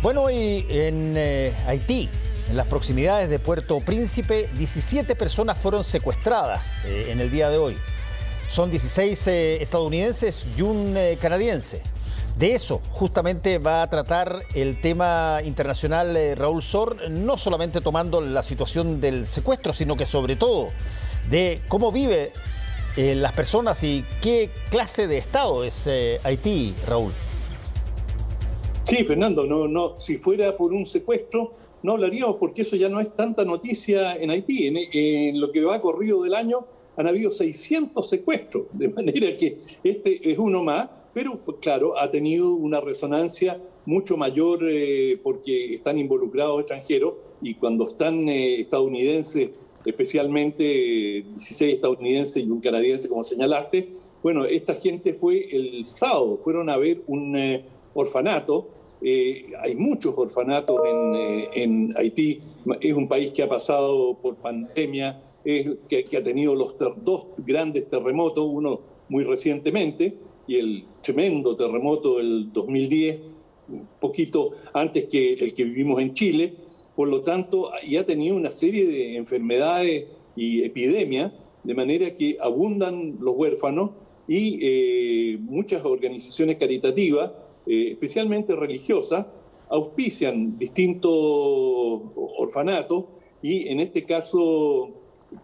Bueno, y en Haití, en las proximidades de Puerto Príncipe, 17 personas fueron secuestradas en el día de hoy. Son 16 estadounidenses y un canadiense. De eso justamente va a tratar el tema internacional Raúl Sor, no solamente tomando la situación del secuestro, sino que sobre todo de cómo vive las personas y qué clase de estado es Haití, Raúl. Sí, Fernando, si fuera por un secuestro, no hablaríamos porque eso ya no es tanta noticia en Haití. En lo que va corrido del año han habido 600 secuestros, de manera que este es uno más, pero pues, claro, ha tenido una resonancia mucho mayor porque están involucrados extranjeros y cuando están estadounidenses, especialmente 16 estadounidenses y un canadiense, como señalaste, bueno, esta gente fue el sábado, fueron a ver un orfanato. Hay muchos orfanatos en Haití. Es un país que ha pasado por pandemia, que ha tenido los dos grandes terremotos, uno muy recientemente y el tremendo terremoto del 2010, un poquito antes que el que vivimos en Chile. Por lo tanto, y ha tenido una serie de enfermedades y epidemias, de manera que abundan los huérfanos y muchas organizaciones caritativas, especialmente religiosas, auspician distintos orfanatos y en este caso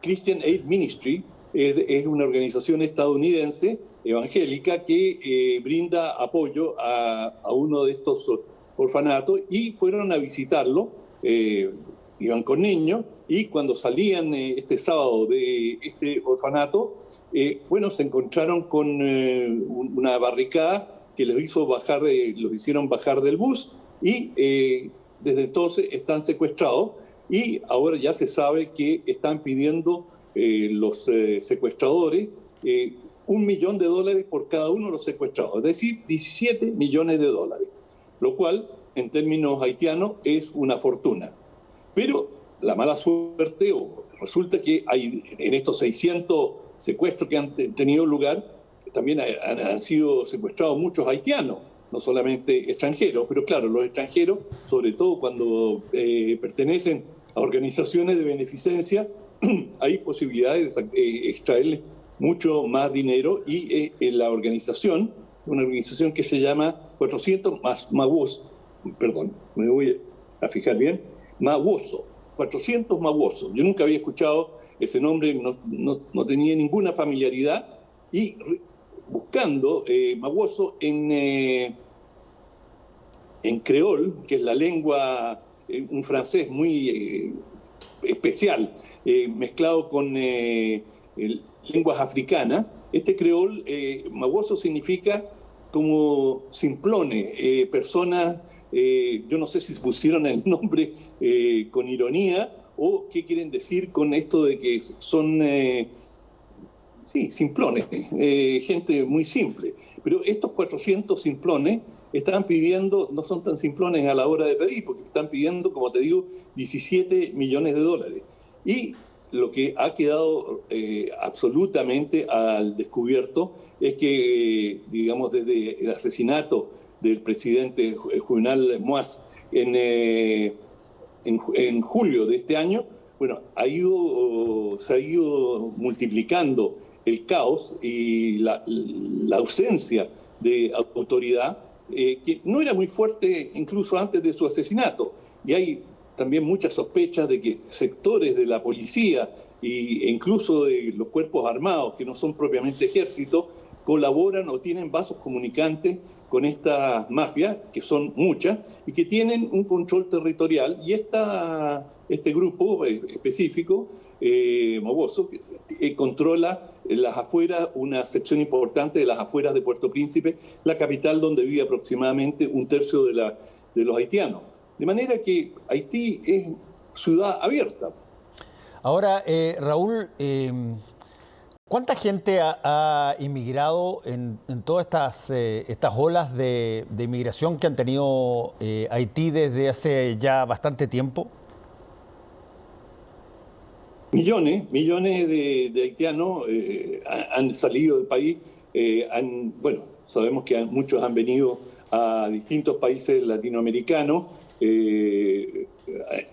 Christian Aid Ministry es una organización estadounidense evangélica que brinda apoyo a uno de estos orfanatos y fueron a visitarlo, iban con niños y cuando salían este sábado de este orfanato, bueno, se encontraron con una barricada que los hicieron bajar del bus y desde entonces están secuestrados y ahora ya se sabe que están pidiendo los secuestradores $1 millón por cada uno de los secuestrados, es decir, 17 millones de dólares, lo cual en términos haitianos es una fortuna. Pero la mala suerte, o resulta que hay en estos 600 secuestros que han tenido lugar, también han sido secuestrados muchos haitianos, no solamente extranjeros, pero claro, los extranjeros, sobre todo cuando pertenecen a organizaciones de beneficencia, hay posibilidades de extraerles mucho más dinero y la organización, una organización que se llama 400 Mawoso. Yo nunca había escuchado ese nombre, no tenía ninguna familiaridad y buscando Mawoso en creol, que es la lengua, un francés muy especial, mezclado con lenguas africanas. Este creol, Mawoso, significa como simplones, personas, yo no sé si pusieron el nombre con ironía o qué quieren decir con esto de que son... Sí, simplones, gente muy simple. Pero estos 400 simplones están pidiendo, no son tan simplones a la hora de pedir, porque están pidiendo, como te digo, 17 millones de dólares. Y lo que ha quedado absolutamente al descubierto es que, digamos, desde el asesinato del presidente Juvenal Moïse en julio de este año, bueno, se ha ido multiplicando el caos y la ausencia de autoridad, que no era muy fuerte incluso antes de su asesinato. Y hay también muchas sospechas de que sectores de la policía e incluso de los cuerpos armados, que no son propiamente ejércitos, colaboran o tienen vasos comunicantes con estas mafias, que son muchas, y que tienen un control territorial. Y este grupo específico, Mawoso, que controla las afueras, una sección importante de las afueras de Puerto Príncipe, la capital donde vive aproximadamente un tercio de los haitianos. De manera que Haití es ciudad abierta. Ahora, Raúl, ¿cuánta gente ha inmigrado en todas estas olas de inmigración que han tenido Haití desde hace ya bastante tiempo? Millones de haitianos han salido del país. Bueno, sabemos que muchos han venido a distintos países latinoamericanos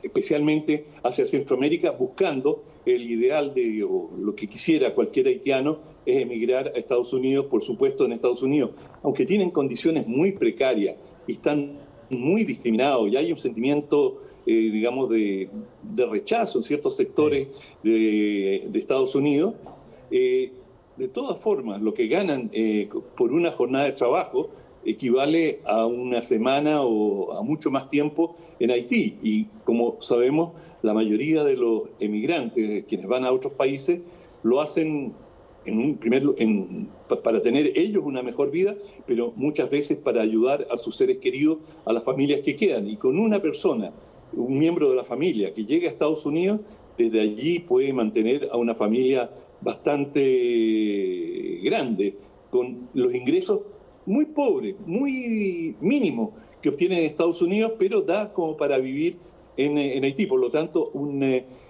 especialmente hacia Centroamérica, buscando el ideal o lo que quisiera cualquier haitiano es emigrar a Estados Unidos, por supuesto en Estados Unidos, aunque tienen condiciones muy precarias y están muy discriminados y hay un sentimiento, digamos, de rechazo en ciertos sectores de Estados Unidos. De todas formas, lo que ganan por una jornada de trabajo equivale a una semana o a mucho más tiempo en Haití. Y como sabemos, la mayoría de los emigrantes, quienes van a otros países, lo hacen para tener ellos una mejor vida, pero muchas veces para ayudar a sus seres queridos, a las familias que quedan. Y con una persona, un miembro de la familia que llegue a Estados Unidos, desde allí puede mantener a una familia bastante grande, con los ingresos muy pobres, muy mínimos que obtienen en Estados Unidos, pero da como para vivir en Haití. Por lo tanto,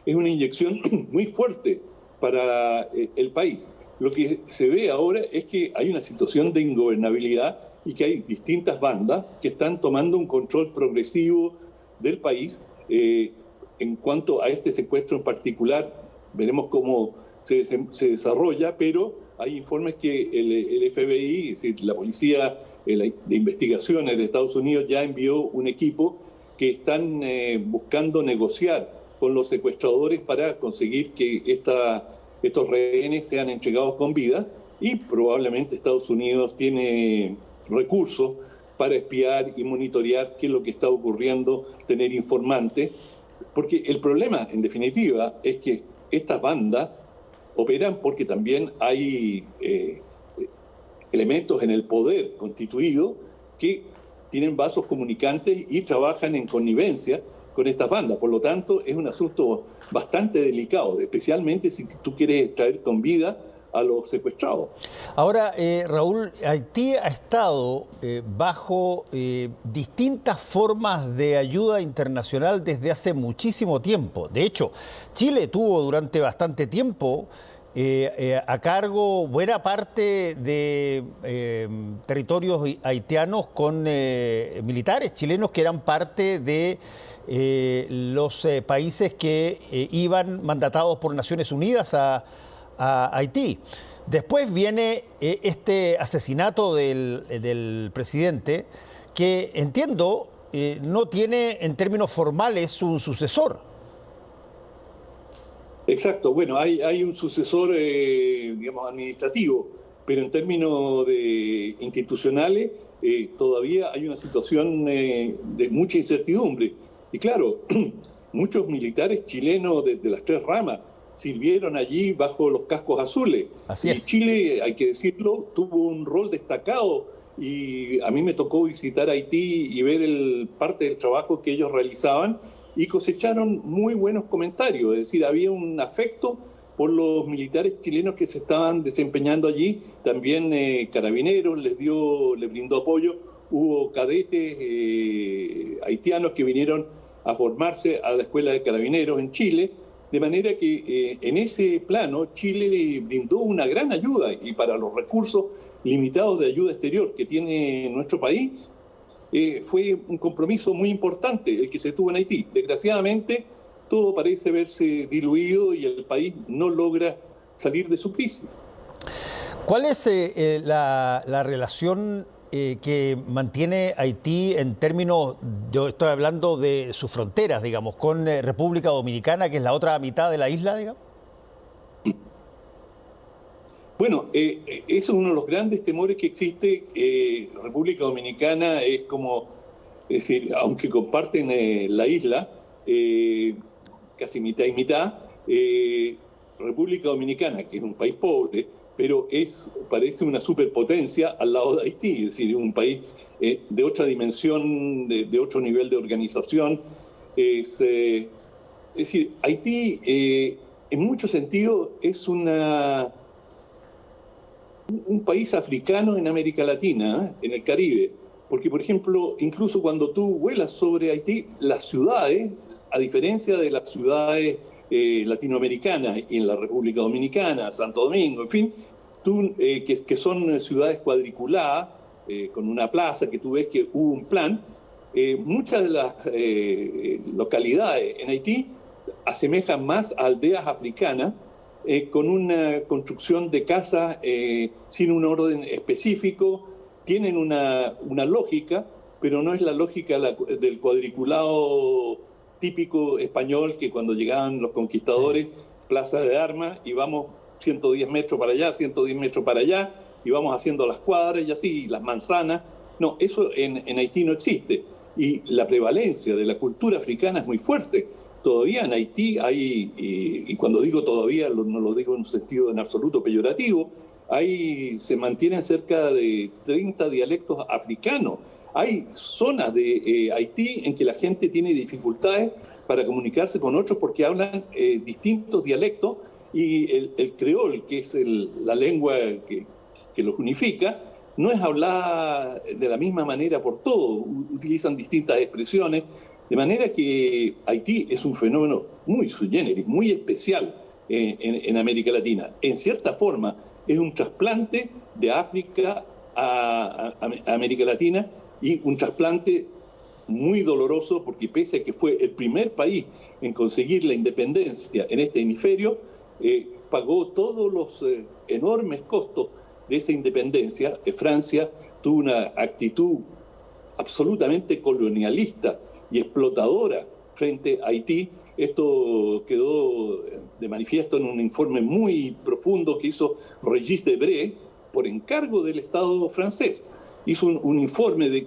es una inyección muy fuerte para el país. Lo que se ve ahora es que hay una situación de ingobernabilidad y que hay distintas bandas que están tomando un control progresivo del país. En cuanto a este secuestro en particular, veremos cómo se desarrolla, pero hay informes que el FBI, es decir, la Policía de Investigaciones de Estados Unidos, ya envió un equipo que están buscando negociar con los secuestradores para conseguir que estos rehenes sean entregados con vida, y probablemente Estados Unidos tiene recursos para espiar y monitorear qué es lo que está ocurriendo, tener informantes, porque el problema, en definitiva, es que estas bandas operan porque también hay elementos en el poder constituido que tienen vasos comunicantes y trabajan en connivencia con estas bandas. Por lo tanto, es un asunto bastante delicado, especialmente si tú quieres traer con vida a los secuestrados. Ahora, Raúl, Haití ha estado bajo distintas formas de ayuda internacional desde hace muchísimo tiempo. De hecho, Chile tuvo durante bastante tiempo a cargo buena parte de territorios haitianos con militares chilenos que eran parte de los países que iban mandatados por Naciones Unidas a Haití. Después viene este asesinato del presidente, que entiendo no tiene en términos formales un sucesor. Exacto, bueno, hay un sucesor, digamos, administrativo, pero en términos institucionales todavía hay una situación de mucha incertidumbre. Y claro, muchos militares chilenos de las tres ramas sirvieron allí bajo los cascos azules. Así y es. Chile, hay que decirlo, tuvo un rol destacado, y a mí me tocó visitar Haití y ver parte del trabajo que ellos realizaban, y cosecharon muy buenos comentarios. Es decir, había un afecto por los militares chilenos que se estaban desempeñando allí. También Carabineros les brindó apoyo. Hubo cadetes haitianos que vinieron a formarse a la Escuela de Carabineros en Chile, de manera que en ese plano Chile le brindó una gran ayuda, y para los recursos limitados de ayuda exterior que tiene nuestro país, fue un compromiso muy importante el que se tuvo en Haití. Desgraciadamente, todo parece verse diluido y el país no logra salir de su crisis. ¿Cuál es la relación que mantiene Haití en términos, yo estoy hablando de sus fronteras, digamos, con República Dominicana, que es la otra mitad de la isla, digamos? Bueno, es uno de los grandes temores que existe. República Dominicana es decir, aunque comparten la isla, casi mitad y mitad, República Dominicana, que es un país pobre, pero parece una superpotencia al lado de Haití, es decir, un país de otra dimensión, de otro nivel de organización. Es decir, Haití en muchos sentidos es un país africano en América Latina, en el Caribe, porque, por ejemplo, incluso cuando tú vuelas sobre Haití, las ciudades, a diferencia de las ciudades latinoamericanas y en la República Dominicana, Santo Domingo, en fin, que son ciudades cuadriculadas, con una plaza que tú ves que hubo un plan, muchas de las localidades en Haití asemejan más a aldeas africanas, con una construcción de casas sin un orden específico, tienen una lógica, pero no es la lógica del cuadriculado típico español, que cuando llegaban los conquistadores, plaza de armas, y vamos 110 metros para allá, 110 metros para allá, y vamos haciendo las cuadras y así, las manzanas. No, eso en Haití no existe. Y la prevalencia de la cultura africana es muy fuerte. Todavía en Haití hay, y cuando digo todavía no lo digo en un sentido en absoluto peyorativo, se mantienen cerca de 30 dialectos africanos. Hay zonas de Haití en que la gente tiene dificultades para comunicarse con otros porque hablan distintos dialectos, y el creol, que es la lengua que los unifica, no es hablada de la misma manera por todos, utilizan distintas expresiones, de manera que Haití es un fenómeno muy sui generis, muy especial en América Latina. En cierta forma, es un trasplante de África a América Latina, y un trasplante muy doloroso porque, pese a que fue el primer país en conseguir la independencia en este hemisferio, pagó todos los enormes costos de esa independencia. Francia tuvo una actitud absolutamente colonialista y explotadora frente a Haití. Esto quedó de manifiesto en un informe muy profundo que hizo Régis Debray por encargo del Estado francés. Hizo un informe de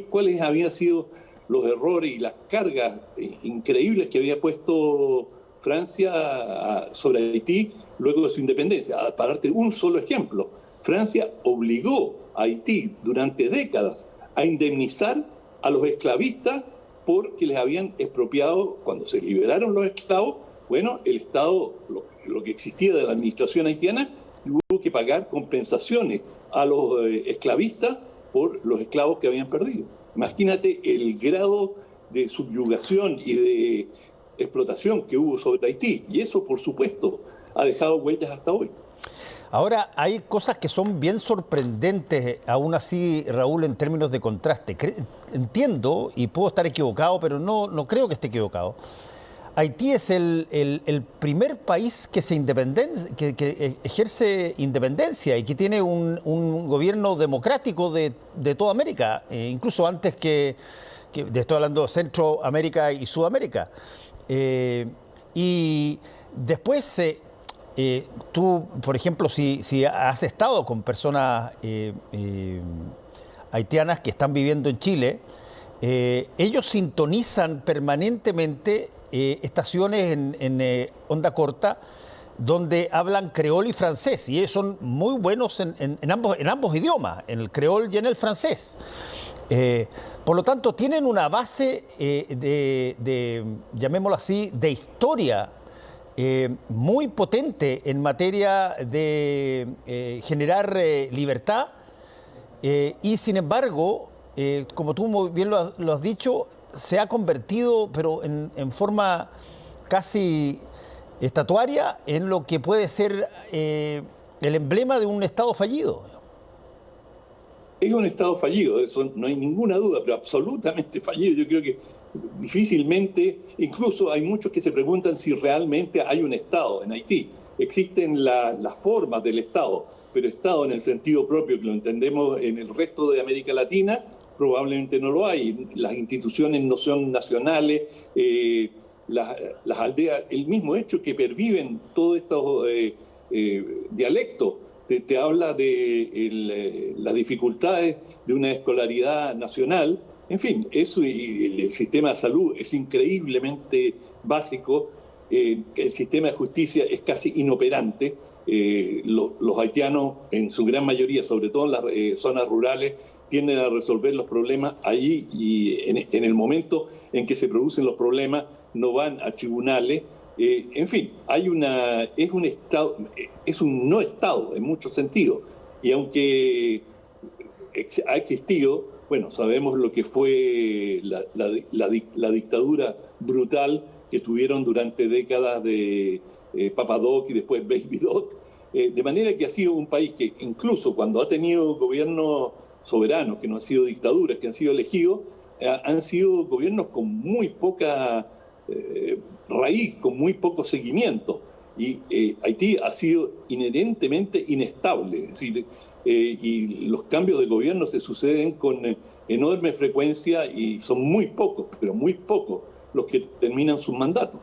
cuáles habían sido los errores y las cargas increíbles que había puesto Francia sobre Haití luego de su independencia. Para darte un solo ejemplo, Francia obligó a Haití durante décadas a indemnizar a los esclavistas porque les habían expropiado. Cuando se liberaron los esclavos, bueno, el Estado, lo que existía de la administración haitiana, tuvo que pagar compensaciones a los esclavistas por los esclavos que habían perdido. Imagínate el grado de subyugación y de explotación que hubo sobre Haití. Y eso, por supuesto, ha dejado huellas hasta hoy. Ahora, hay cosas que son bien sorprendentes, aún así, Raúl, en términos de contraste. Entiendo, y puedo estar equivocado, pero no creo que esté equivocado. Haití es el primer país que que ejerce independencia y que tiene un gobierno democrático de toda América, incluso antes estoy hablando de Centroamérica y Sudamérica. Y después, tú, por ejemplo, si has estado con personas haitianas que están viviendo en Chile, ellos sintonizan permanentemente estaciones en onda corta donde hablan creol y francés, y ellos son muy buenos en ambos idiomas, en el creol y en el francés. Por lo tanto, tienen una base llamémoslo así, de historia muy potente en materia de generar libertad, y sin embargo, como tú muy bien lo has dicho, se ha convertido, pero en forma casi estatuaria, en lo que puede ser el emblema de un Estado fallido. Es un Estado fallido, eso no hay ninguna duda, pero absolutamente fallido. Yo creo que difícilmente, incluso hay muchos que se preguntan si realmente hay un Estado en Haití. Existen las formas del Estado, pero Estado en el sentido propio que lo entendemos en el resto de América Latina, probablemente no lo hay. Las instituciones no son nacionales, las aldeas, el mismo hecho que perviven todos estos dialectos, te habla de las dificultades de una escolaridad nacional. En fin, eso, y el sistema de salud es increíblemente básico, el sistema de justicia es casi inoperante. Los haitianos, en su gran mayoría, sobre todo en las zonas rurales, tienden a resolver los problemas allí, y en el momento en que se producen los problemas no van a tribunales. En fin, es un no Estado en muchos sentidos, y aunque ha existido, bueno, sabemos lo que fue la dictadura brutal que tuvieron durante décadas de Papa Doc y después Baby Doc, de manera que ha sido un país que, incluso cuando ha tenido gobiernos soberanos, que no han sido dictaduras, que han sido elegidos, han sido gobiernos con muy poca raíz, con muy poco seguimiento. Y Haití ha sido inherentemente inestable. Es decir, y los cambios de gobierno se suceden con enorme frecuencia y son muy pocos, pero muy pocos, los que terminan sus mandatos.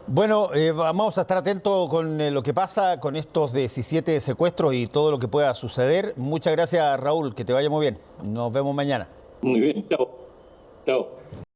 Bueno, vamos a estar atentos con lo que pasa con estos 17 secuestros y todo lo que pueda suceder. Muchas gracias, Raúl, que te vaya muy bien. Nos vemos mañana. Muy bien, chao. Chao.